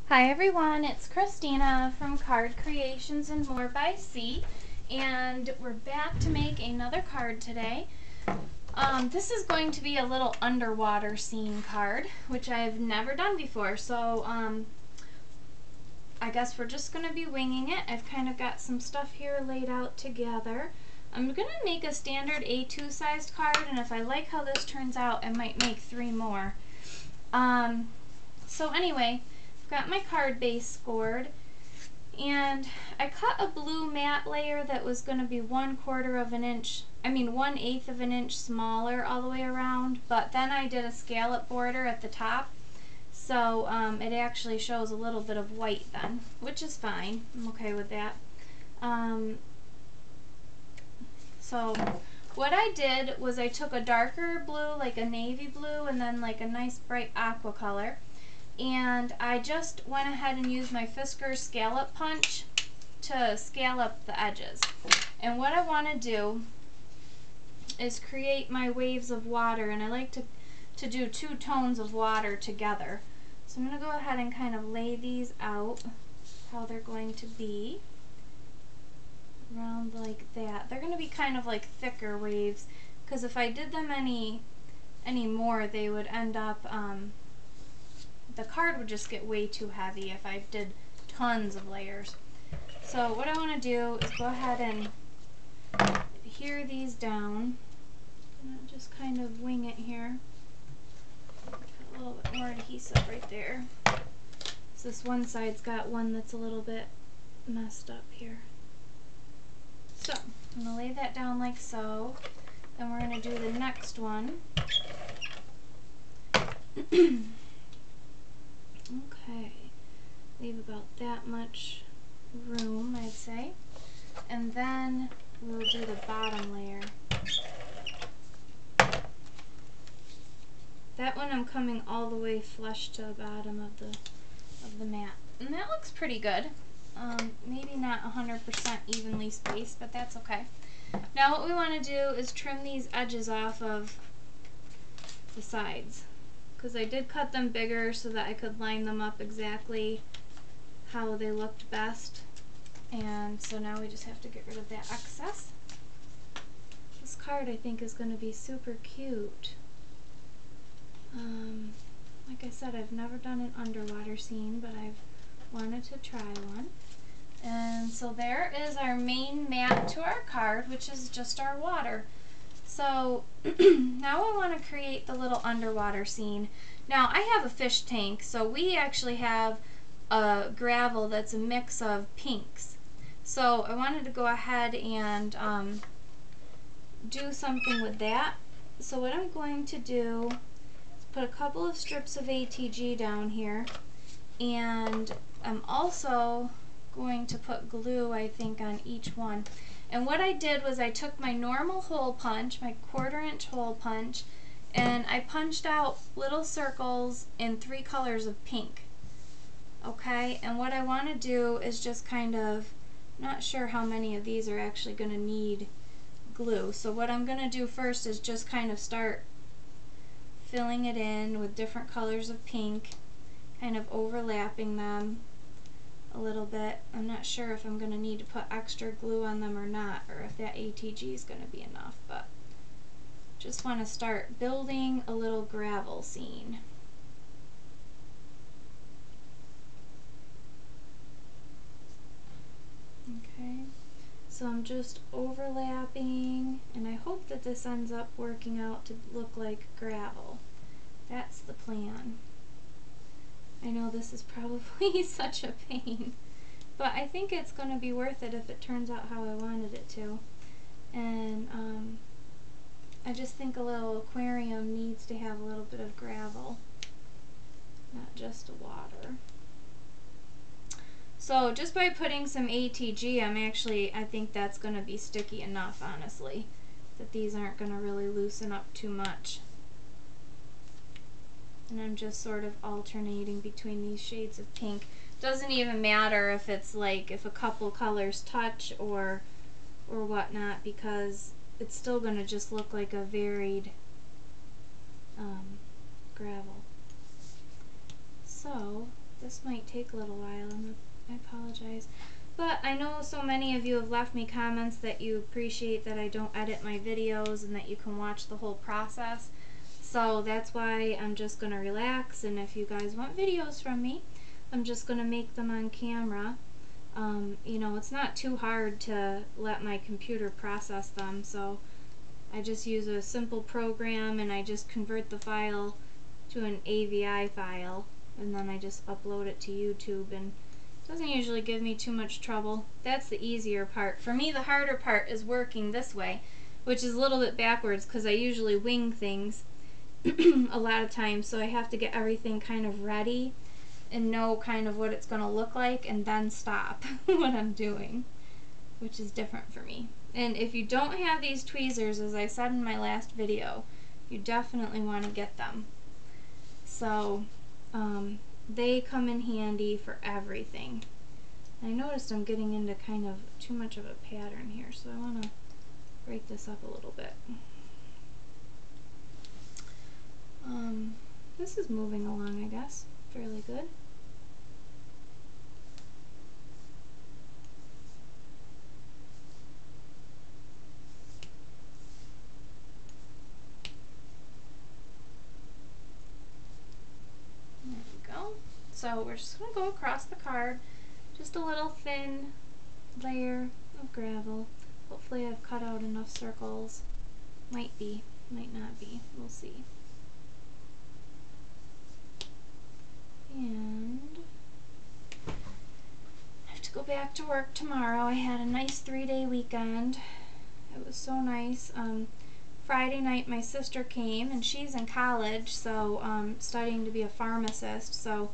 Hi everyone, it's Christina from Card Creations and More by C, and we're back to make another card today. This is going to be a little underwater scene card, which I've never done before, so I guess we're just going to be winging it. I've kind of got some stuff here laid out together. I'm going to make a standard A2 sized card, and if I like how this turns out, I might make 3 more. So anyway, got my card base scored, and I cut a blue matte layer that was going to be 1/8 of an inch smaller all the way around, but then I did a scallop border at the top, so it actually shows a little bit of white then, which is fine. I'm okay with that. So what I did was I took a darker blue, like a navy blue, and then like a nice bright aqua color, and I just went ahead and used my Fiskars scallop punch to scallop the edges. And what I want to do is create my waves of water, and I like to do 2 tones of water together. So I'm going to go ahead and kind of lay these out how they're going to be around like that. They're going to be kind of like thicker waves, because if I did them any more, they would end up the card would just get way too heavy if I did tons of layers. So what I want to do is go ahead and adhere these down, and just kind of wing it here. Put a little bit more adhesive right there. So this one side's got one that's a little bit messed up here. So I'm going to lay that down like so. Then we're going to do the next one. Okay, leave about that much room, I'd say. And then we'll do the bottom layer. That one I'm coming all the way flush to the bottom of the mat. And that looks pretty good. Maybe not 100% evenly spaced, but that's okay. Now what we want to do is trim these edges off of the sides, because I did cut them bigger so that I could line them up exactly how they looked best. And so now we just have to get rid of that excess. This card I think is going to be super cute. Like I said, I've never done an underwater scene, but I've wanted to try one. And so there is our main mat to our card, which is just our water. So now I want to create the little underwater scene. Now I have a fish tank, so we actually have a gravel that's a mix of pinks. So I wanted to go ahead and do something with that. So what I'm going to do is put a couple of strips of ATG down here, and I'm also going to put glue, I think, on each one. And what I did was I took my normal hole punch, my 1/4 inch hole punch, and I punched out little circles in 3 colors of pink. Okay, and what I want to do is just kind of, not sure how many of these are actually going to need glue. So what I'm going to do first is just kind of start filling it in with different colors of pink, kind of overlapping them a little bit. I'm not sure if I'm going to need to put extra glue on them or not, or if that ATG is going to be enough, but just want to start building a little gravel scene. Okay, so I'm just overlapping, and I hope that this ends up working out to look like gravel. That's the plan. I know this is probably such a pain, but I think it's going to be worth it if it turns out how I wanted it to. And I just think a little aquarium needs to have a little bit of gravel, not just water. So just by putting some ATG, I think that's going to be sticky enough, honestly, that these aren't going to really loosen up too much. And I'm just sort of alternating between these shades of pink. Doesn't even matter if it's like if a couple colors touch or whatnot, because it's still going to just look like a varied gravel. So this might take a little while, and I apologize. But I know so many of you have left me comments that you appreciate that I don't edit my videos and that you can watch the whole process. So that's why I'm just going to relax, and if you guys want videos from me, I'm just going to make them on camera. You know, it's not too hard to let my computer process them, so I just use a simple program and I just convert the file to an AVI file, and then I just upload it to YouTube, and it doesn't usually give me too much trouble. That's the easier part. For me, the harder part is working this way, which is a little bit backwards because I usually wing things a lot of times, so I have to get everything kind of ready and know kind of what it's going to look like and then stop what I'm doing, which is different for me. And if you don't have these tweezers, as I said in my last video, you definitely want to get them. So they come in handy for everything. I noticed I'm getting into kind of too much of a pattern here, so I want to break this up a little bit. This is moving along, I guess, fairly good. There we go. So we're just going to go across the card, just a little thin layer of gravel. Hopefully I've cut out enough circles. Might be, might not be, we'll see. And I have to go back to work tomorrow. I had a nice 3-day weekend. It was so nice. Friday night my sister came, and she's in college, so studying to be a pharmacist, so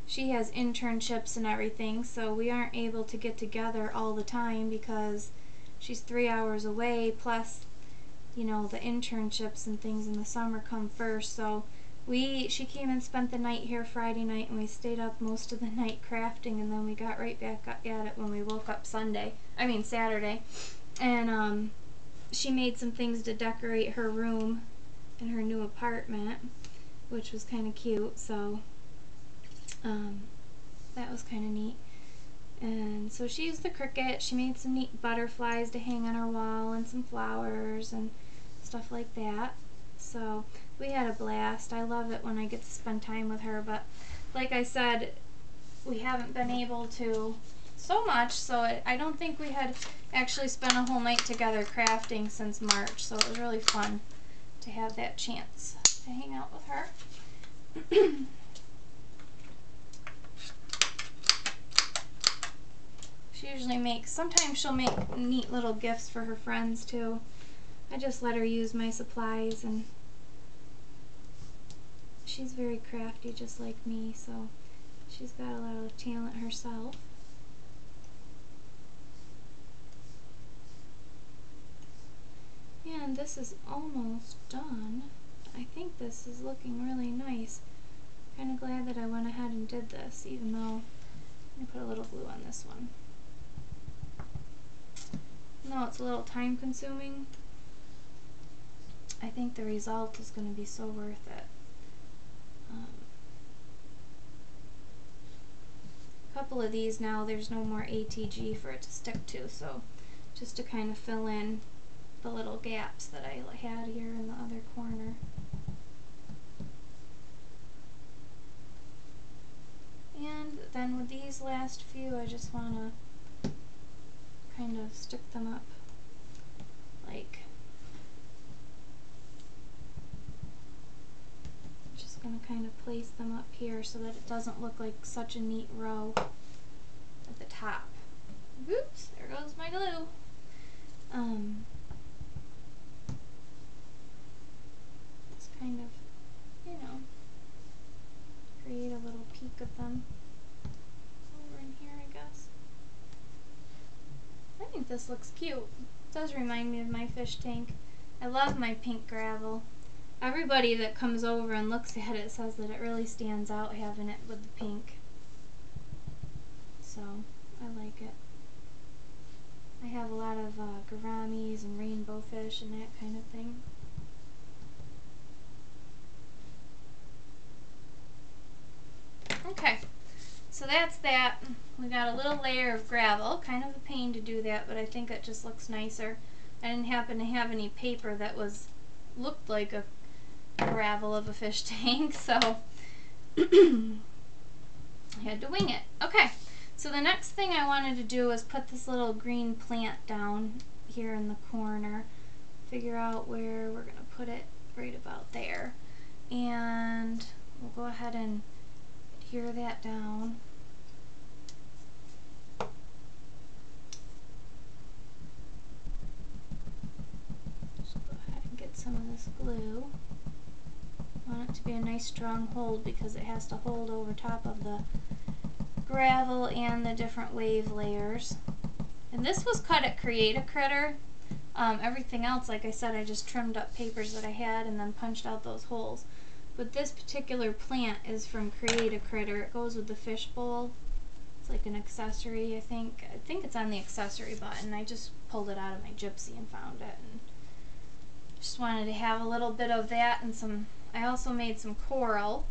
she has internships and everything, so we aren't able to get together all the time because she's 3 hours away, plus, you know, the internships and things in the summer come first. So she came and spent the night here Friday night, and we stayed up most of the night crafting, and then we got right back at it when we woke up Saturday. And she made some things to decorate her room in her new apartment, which was kind of cute, so that was kind of neat. And so she used the Cricut. She made some neat butterflies to hang on her wall and some flowers and stuff like that. So we had a blast. I love it when I get to spend time with her, but like I said, we haven't been able to so much, so I don't think we had actually spent a whole night together crafting since March, so it was really fun to have that chance to hang out with her. She usually makes, sometimes she'll make neat little gifts for her friends too. I just let her use my supplies, and she's very crafty just like me, so she's got a lot of talent herself. And this is almost done. I think this is looking really nice. Kind of glad that I went ahead and did this, even though I'm going to put a little glue on this one. No, it's a little time consuming. I think the result is going to be so worth it. A couple of these now, there's no more ATG for it to stick to, so just to kind of fill in the little gaps that I had here in the other corner. And then with these last few, I just want to kind of stick them up like, just going to kind of place them up here so that it doesn't look like such a neat row at the top. Oops, there goes my glue. Just kind of, you know, create a little peak of them over in here, I guess. I think this looks cute. It does remind me of my fish tank. I love my pink gravel. Everybody that comes over and looks at it says that it really stands out having it with the pink. So, I like it. I have a lot of gouramis and rainbow fish and that kind of thing. Okay, so that's that. We got a little layer of gravel, kind of a pain to do that, but I think it just looks nicer. I didn't happen to have any paper that looked like a gravel of a fish tank, so I had to wing it. Okay, so the next thing I wanted to do was put this little green plant down here in the corner. Figure out where we're gonna put it, right about there. And we'll go ahead and adhere that down. Just go ahead and get some of this glue. I want it to be a nice strong hold because it has to hold over top of the gravel and the different wave layers. And this was cut at Create a Critter. Everything else, like I said, I just trimmed up papers that I had and then punched out those holes. But this particular plant is from Create a Critter. It goes with the fish bowl. It's like an accessory, I think. I think it's on the accessory button. I just pulled it out of my Gypsy and found it. And just wanted to have a little bit of that and some, I also made some coral.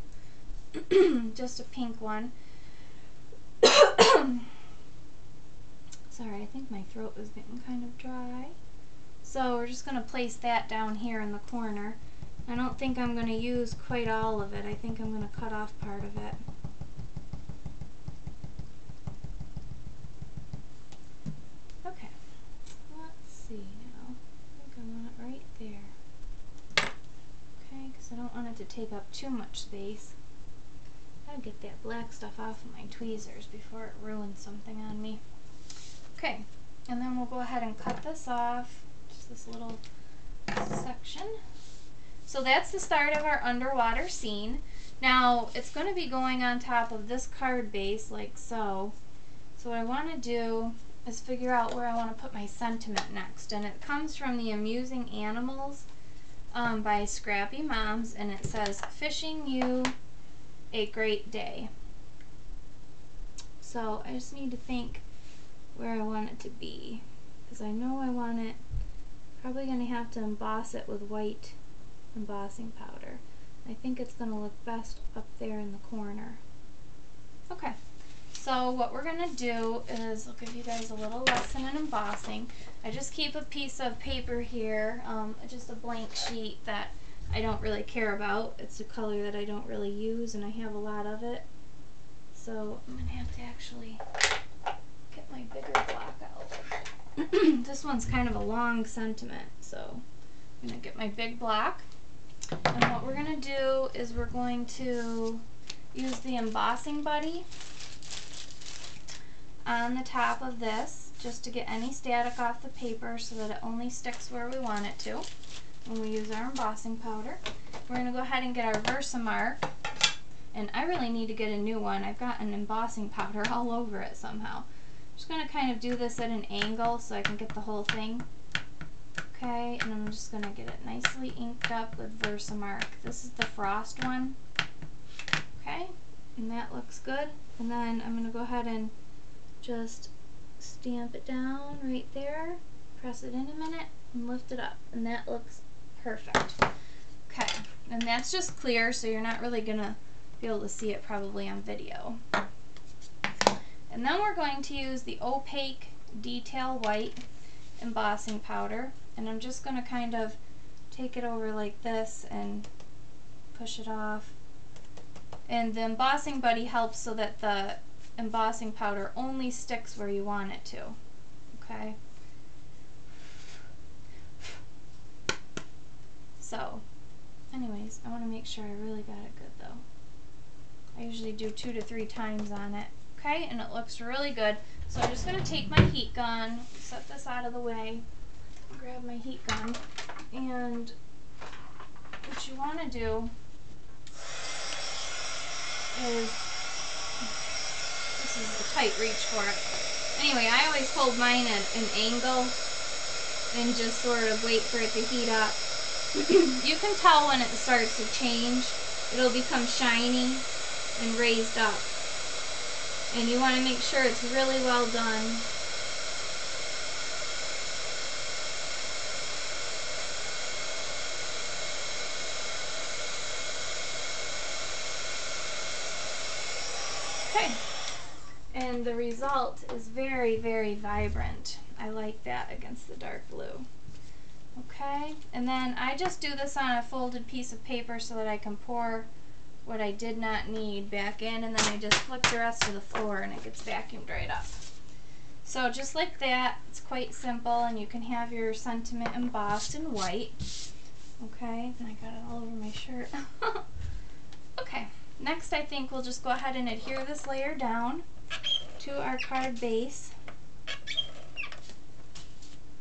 Just a pink one. Sorry, I think my throat was getting kind of dry. So we're just going to place that down here in the corner. I don't think I'm going to use quite all of it. I think I'm going to cut off part of it. Okay, let's see now. I think I want it right there. Okay, because I don't want it to take up too much space. Gotta get that black stuff off of my tweezers before it ruins something on me. Okay, and then we'll go ahead and cut this off. Just this little section. So that's the start of our underwater scene. Now it's going to be going on top of this card base like so. So what I want to do is figure out where I want to put my sentiment next. And it comes from the Amusing Animals by Scrappy Moms, and it says, "Fishing you a great day." So I just need to think where I want it to be, because I know I want it, probably going to have to emboss it with white embossing powder. I think it's going to look best up there in the corner. Okay, so what we're going to do is, I'll give you guys a little lesson in embossing. I just keep a piece of paper here, just a blank sheet that I don't really care about. It's a color that I don't really use, and I have a lot of it. So I'm going to have to actually get my bigger block out. This one's kind of a long sentiment, so I'm going to get my big block. And what we're going to do is we're going to use the embossing buddy on the top of this just to get any static off the paper so that it only sticks where we want it to when we use our embossing powder. We're going to go ahead and get our Versamark, and I really need to get a new one. I've got an embossing powder all over it somehow. I'm just going to kind of do this at an angle so I can get the whole thing. Okay, and I'm just going to get it nicely inked up with Versamark. This is the Frost one. Okay, and that looks good. And then I'm going to go ahead and just stamp it down right there, press it in a minute, and lift it up. And that looks perfect. Okay, and that's just clear, so you're not really going to be able to see it probably on video. And then we're going to use the opaque detail white embossing powder, and I'm just going to kind of take it over like this and push it off. And the embossing buddy helps so that the embossing powder only sticks where you want it to. Okay? So, anyways, I want to make sure I really got it good though. I usually do 2 to 3 times on it. Okay, and it looks really good. So I'm just going to take my heat gun, set this out of the way, grab my heat gun, and what you want to do is, this is a tight reach for it. Anyway, I always hold mine at an angle and just sort of wait for it to heat up. You can tell when it starts to change. It'll become shiny and raised up. And you want to make sure it's really well done. Okay, And the result is very, very vibrant. I like that against the dark blue. Okay, and then I just do this on a folded piece of paper so that I can pour what I did not need back in, and then I just flip the rest of the floor and it gets vacuumed right up. So just like that, it's quite simple, and you can have your sentiment embossed in white. Okay, and I got it all over my shirt. Okay, next I think we'll just go ahead and adhere this layer down to our card base.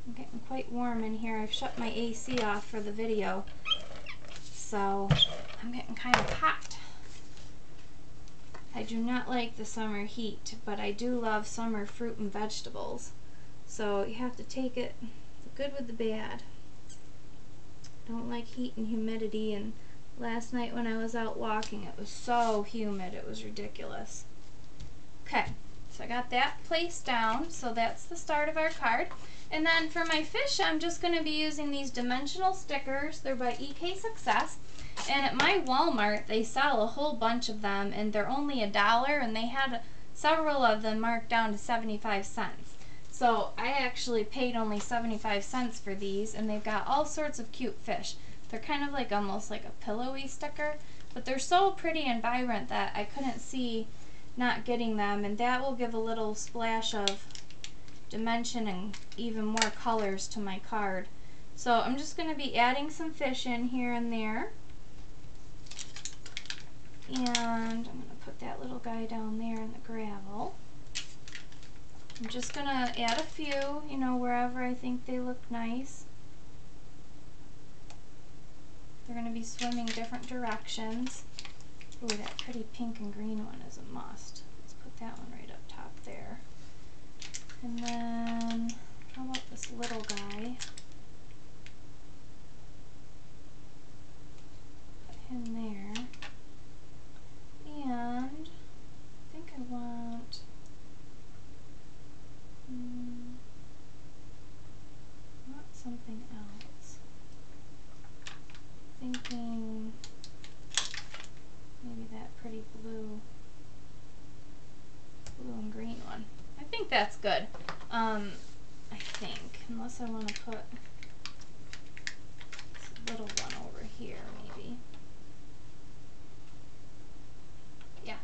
I'm getting quite warm in here. I've shut my AC off for the video, so I'm getting kind of hot. I do not like the summer heat, but I do love summer fruit and vegetables. So you have to take it the good with the bad. Don't like heat and humidity, and last night when I was out walking it was so humid it was ridiculous. Okay, so I got that placed down, so that's the start of our card. And then for my fish, I'm just going to be using these dimensional stickers. They're by EK Success. And at my Walmart, they sell a whole bunch of them, and they're only $1, and they had several of them marked down to 75 cents. So I actually paid only 75 cents for these, and they've got all sorts of cute fish. They're kind of like almost like a pillowy sticker, but they're so pretty and vibrant that I couldn't see not getting them, and that will give a little splash of dimension and even more colors to my card. So I'm just going to be adding some fish in here and there, and I'm going to put that little guy down there in the gravel. I'm just going to add a few, you know, wherever I think they look nice. They're going to be swimming different directions. Ooh, that pretty pink and green one is a must. Let's put that one right up top there. And then, how about this little guy? Put him there. And I think I want something else. Thinking maybe that pretty blue and green one. I think that's good. I think, unless I want to put this little one over here, maybe. Yeah,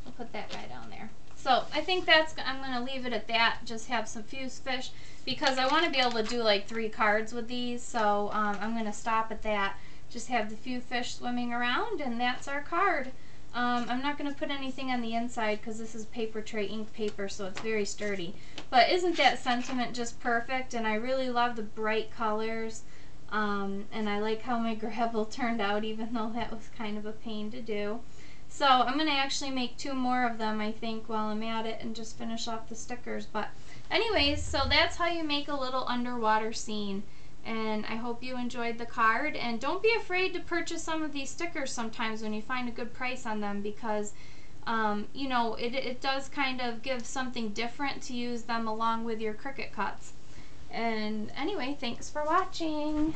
I'll put that guy down there. So I think that's, I'm going to leave it at that, just have some fused fish, because I want to be able to do like 3 cards with these, so I'm going to stop at that. Just have the few fish swimming around, and that's our card. I'm not going to put anything on the inside because this is paper tray ink paper, so it's very sturdy. But isn't that sentiment just perfect? And I really love the bright colors, and I like how my gravel turned out, even though that was kind of a pain to do. So I'm going to actually make 2 more of them, I think, while I'm at it, and just finish off the stickers. But anyways, so that's how you make a little underwater scene. And I hope you enjoyed the card, and don't be afraid to purchase some of these stickers sometimes when you find a good price on them, because you know, it does kind of give something different to use them along with your Cricut cuts. And anyway, thanks for watching.